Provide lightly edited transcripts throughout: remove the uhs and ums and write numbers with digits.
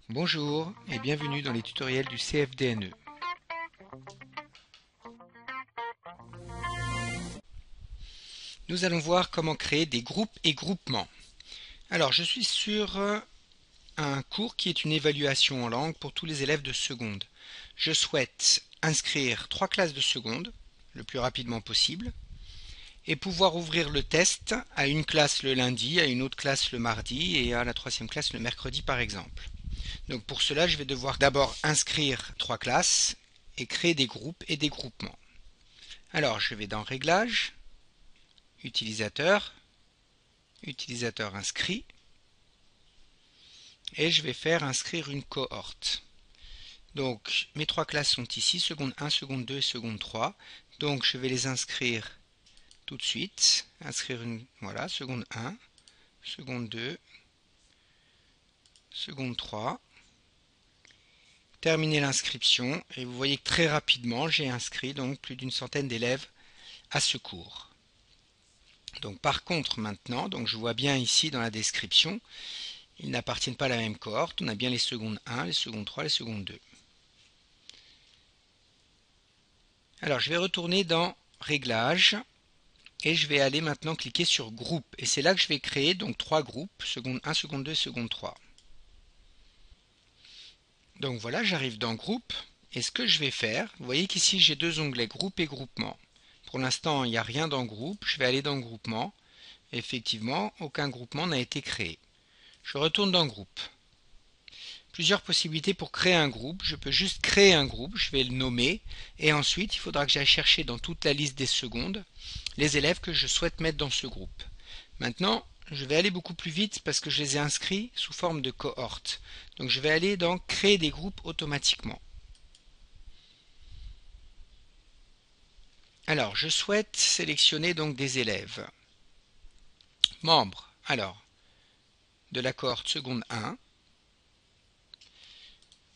Bonjour et bienvenue dans les tutoriels du CFDNE. Nous allons voir comment créer des groupes et groupements. Alors je suis sur un cours qui est une évaluation en langue pour tous les élèves de seconde. Je souhaite inscrire 3 classes de seconde le plus rapidement possible et pouvoir ouvrir le test à une classe le lundi, à une autre classe le mardi et à la troisième classe le mercredi par exemple. Donc pour cela, je vais devoir d'abord inscrire 3 classes et créer des groupes et des groupements. Alors je vais dans Réglages, Utilisateur, Utilisateur inscrit, et je vais faire inscrire une cohorte. Donc mes 3 classes sont ici, seconde 1, seconde 2 et seconde 3. Donc je vais les inscrire tout de suite. Inscrire une, voilà, seconde 1, seconde 2, seconde 3. Terminer l'inscription et vous voyez que très rapidement j'ai inscrit donc plus d'une centaine d'élèves à ce cours. Donc par contre maintenant, donc je vois bien ici dans la description, ils n'appartiennent pas à la même cohorte, on a bien les secondes 1, les secondes 3, les secondes 2. Alors je vais retourner dans Réglages et je vais aller maintenant cliquer sur Groupe et c'est là que je vais créer donc 3 groupes, seconde 1, seconde 2, seconde 3. Donc voilà, j'arrive dans Groupe et ce que je vais faire, vous voyez qu'ici j'ai deux onglets Groupe et Groupement. Pour l'instant il n'y a rien dans Groupe, je vais aller dans Groupement. Effectivement, aucun groupement n'a été créé. Je retourne dans Groupe. Plusieurs possibilités pour créer un groupe. Je peux juste créer un groupe, je vais le nommer, et ensuite il faudra que j'aille chercher dans toute la liste des secondes les élèves que je souhaite mettre dans ce groupe. Maintenant, je vais aller beaucoup plus vite parce que je les ai inscrits sous forme de cohorte. Donc je vais aller dans Créer des groupes automatiquement. Alors, je souhaite sélectionner donc des élèves. Membres, alors, de la cohorte seconde 1.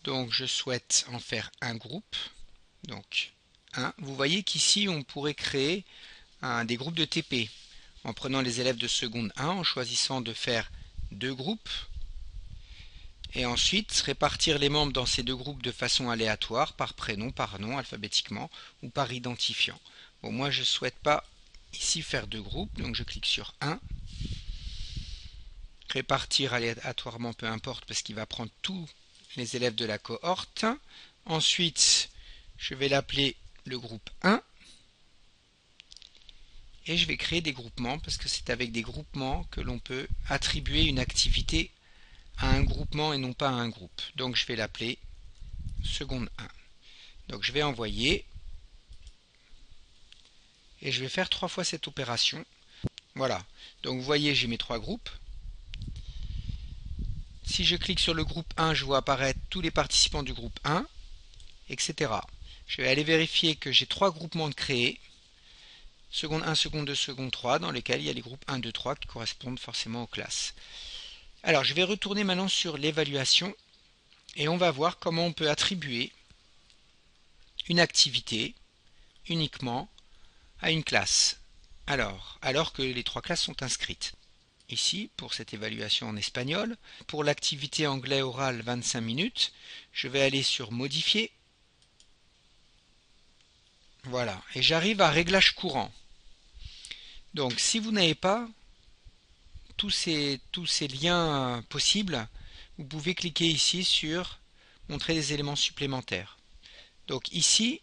Donc je souhaite en faire un groupe. Donc 1. Vous voyez qu'ici on pourrait créer des groupes de TP en prenant les élèves de seconde 1, en choisissant de faire deux groupes et ensuite répartir les membres dans ces deux groupes de façon aléatoire, par prénom, par nom, alphabétiquement ou par identifiant. Bon, moi je ne souhaite pas ici faire deux groupes, donc je clique sur 1. Répartir aléatoirement, peu importe, parce qu'il va prendre tous les élèves de la cohorte. Ensuite, je vais l'appeler le groupe 1. Et je vais créer des groupements, parce que c'est avec des groupements que l'on peut attribuer une activité à un groupement et non pas à un groupe. Donc je vais l'appeler seconde 1. Donc je vais envoyer, et je vais faire 3 fois cette opération. Voilà, donc vous voyez j'ai mes 3 groupes. Si je clique sur le groupe 1, je vois apparaître tous les participants du groupe 1, etc. Je vais aller vérifier que j'ai 3 groupements de créés, seconde 1, seconde 2, seconde 3, dans lesquels il y a les groupes 1, 2, 3 qui correspondent forcément aux classes. Alors je vais retourner maintenant sur l'évaluation et on va voir comment on peut attribuer une activité uniquement à une classe. Alors que les 3 classes sont inscrites. Ici, pour cette évaluation en espagnol, pour l'activité anglais oral 25 minutes, je vais aller sur Modifier. Voilà, et j'arrive à Réglages courants. Donc si vous n'avez pas tous ces liens possibles, vous pouvez cliquer ici sur Montrer des éléments supplémentaires. Donc ici,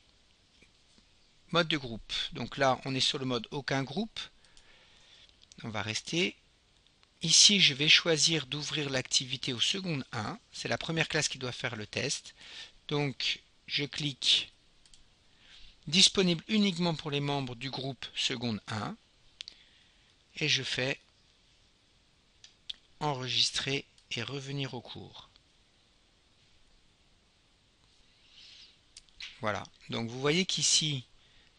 mode de groupe. Donc là, on est sur le mode Aucun groupe. On va rester. Ici, je vais choisir d'ouvrir l'activité au seconde 1. C'est la première classe qui doit faire le test. Donc, je clique Disponible uniquement pour les membres du groupe seconde 1. Et je fais Enregistrer et revenir au cours. Voilà. Donc, vous voyez qu'ici,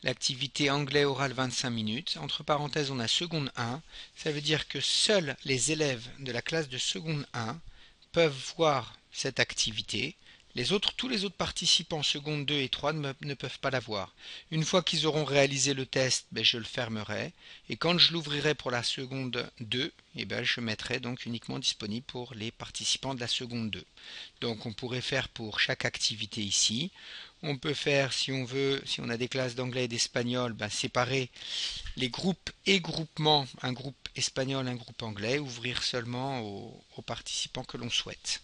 l'activité anglais oral 25 minutes. Entre parenthèses, on a seconde 1. Ça veut dire que seuls les élèves de la classe de seconde 1 peuvent voir cette activité. Tous les autres participants seconde 2 et 3 ne peuvent pas l'avoir. Une fois qu'ils auront réalisé le test, ben, je le fermerai. Et quand je l'ouvrirai pour la seconde 2, eh ben, je mettrai donc uniquement disponible pour les participants de la seconde 2. Donc on pourrait faire pour chaque activité ici. On peut faire, si on veut, si on a des classes d'anglais et d'espagnol, ben, séparer les groupes et groupements, un groupe espagnol, un groupe anglais, ouvrir seulement aux participants que l'on souhaite.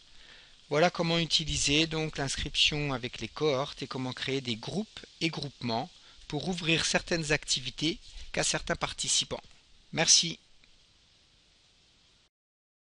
Voilà comment utiliser donc l'inscription avec les cohortes et comment créer des groupes et groupements pour ouvrir certaines activités qu'à certains participants. Merci.